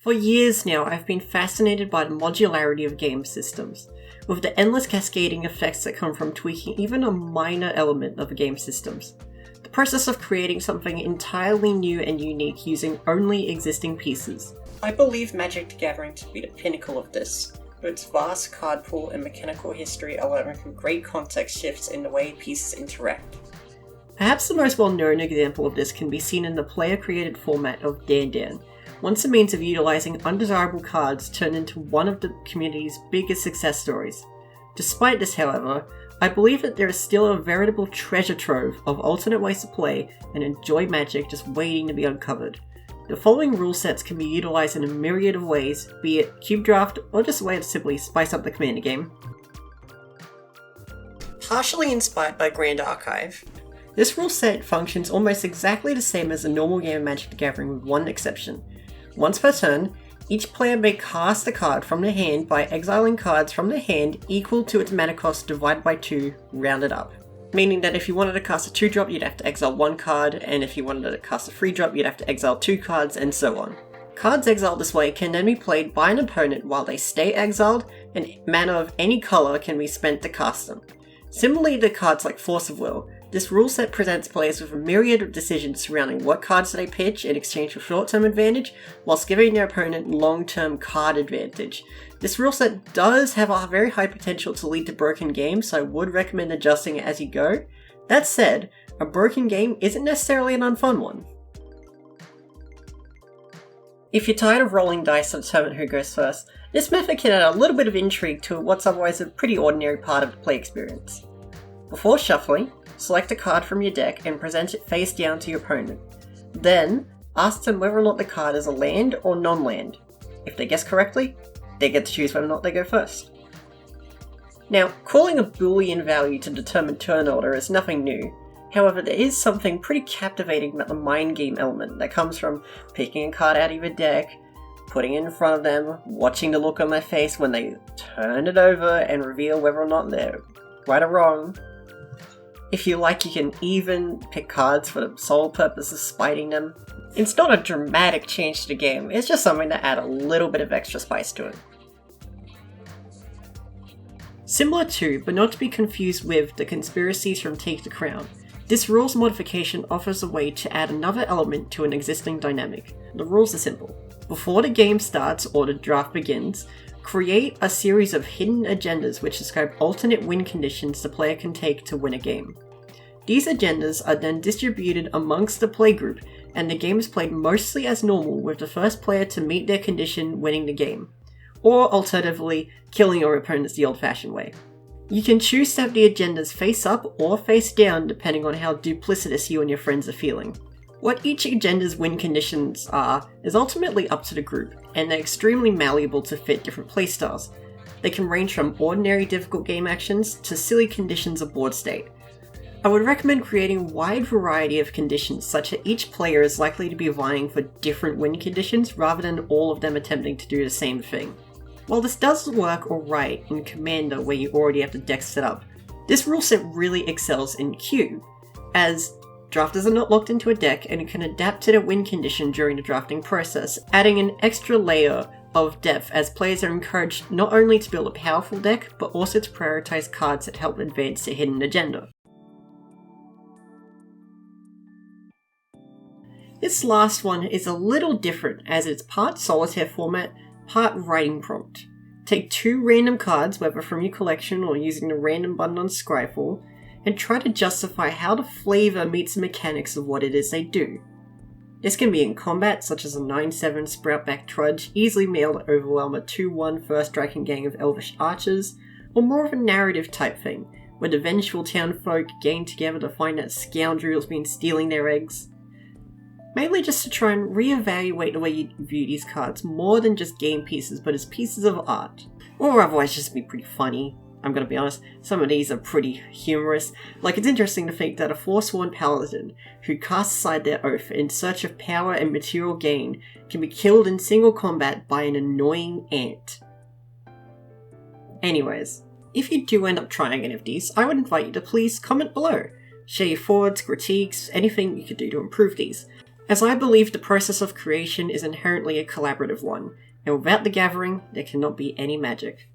For years now, I've been fascinated by the modularity of game systems, with the endless cascading effects that come from tweaking even a minor element of a game systems. The process of creating something entirely new and unique using only existing pieces. I believe Magic the Gathering to be the pinnacle of this, with its vast card pool and mechanical history allowing for great context shifts in the way pieces interact. Perhaps the most well-known example of this can be seen in the player-created format of Dan Dan, once a means of utilising undesirable cards turned into one of the community's biggest success stories. Despite this, however, I believe that there is still a veritable treasure trove of alternate ways to play and enjoy Magic just waiting to be uncovered. The following rule sets can be utilised in a myriad of ways, be it cube draft or just a way to simply spice up the Commander game. Partially inspired by Grand Archive, this rule set functions almost exactly the same as a normal game of Magic the Gathering with one exception. Once per turn, each player may cast a card from their hand by exiling cards from their hand equal to its mana cost divided by 2, rounded up. Meaning that if you wanted to cast a 2-drop, you'd have to exile 1 card, and if you wanted to cast a 3-drop, you'd have to exile 2 cards, and so on. Cards exiled this way can then be played by an opponent while they stay exiled, and mana of any colour can be spent to cast them. Similarly to cards like Force of Will, this rule set presents players with a myriad of decisions surrounding what cards they pitch in exchange for short-term advantage, whilst giving their opponent long-term card advantage. This rule set does have a very high potential to lead to broken games, so I would recommend adjusting it as you go. That said, a broken game isn't necessarily an unfun one. If you're tired of rolling dice to determine who goes first, this method can add a little bit of intrigue to what's otherwise a pretty ordinary part of the play experience. Before shuffling, select a card from your deck and present it face down to your opponent. Then, ask them whether or not the card is a land or non-land. If they guess correctly, they get to choose whether or not they go first. Now, calling a Boolean value to determine turn order is nothing new. However, there is something pretty captivating about the mind game element that comes from picking a card out of your deck, putting it in front of them, watching the look on their face when they turn it over and reveal whether or not they're right or wrong. If you like, you can even pick cards for the sole purpose of spiting them. It's not a dramatic change to the game, it's just something to add a little bit of extra spice to it. Similar to, but not to be confused with, the conspiracies from Take the Crown, this rules modification offers a way to add another element to an existing dynamic. The rules are simple. Before the game starts or the draft begins, create a series of hidden agendas which describe alternate win conditions the player can take to win a game. These agendas are then distributed amongst the playgroup, and the game is played mostly as normal with the first player to meet their condition winning the game, or alternatively, killing your opponents the old-fashioned way. You can choose to have the agendas face up or face down depending on how duplicitous you and your friends are feeling. What each agenda's win conditions are is ultimately up to the group, and they're extremely malleable to fit different playstyles. They can range from ordinary difficult game actions to silly conditions of board state. I would recommend creating a wide variety of conditions such that each player is likely to be vying for different win conditions rather than all of them attempting to do the same thing. While this does work alright in Commander where you already have the deck set up, this rule set really excels in Q, as drafters are not locked into a deck and can adapt to their win condition during the drafting process, adding an extra layer of depth as players are encouraged not only to build a powerful deck, but also to prioritize cards that help advance their hidden agenda. This last one is a little different as it's part solitaire format, part writing prompt. Take 2 random cards, whether from your collection or using the random button on Scryfall, and try to justify how the flavour meets the mechanics of what it is they do. This can be in combat, such as a 9/7 Sproutback Trudge easily be able to overwhelm a 2/1 first striking gang of Elvish Archers, or more of a narrative type thing, where the vengeful townfolk gang together to find that scoundrel has been stealing their eggs. Mainly just to try and reevaluate the way you view these cards more than just game pieces, but as pieces of art. Or otherwise just be pretty funny. I'm gonna be honest, some of these are pretty humorous. Like, it's interesting to think that a forsworn paladin who casts aside their oath in search of power and material gain can be killed in single combat by an annoying ant. Anyways, if you do end up trying any of these, I would invite you to please comment below. Share your thoughts, critiques, anything you could do to improve these. as I believe the process of creation is inherently a collaborative one, and without the gathering, there cannot be any magic.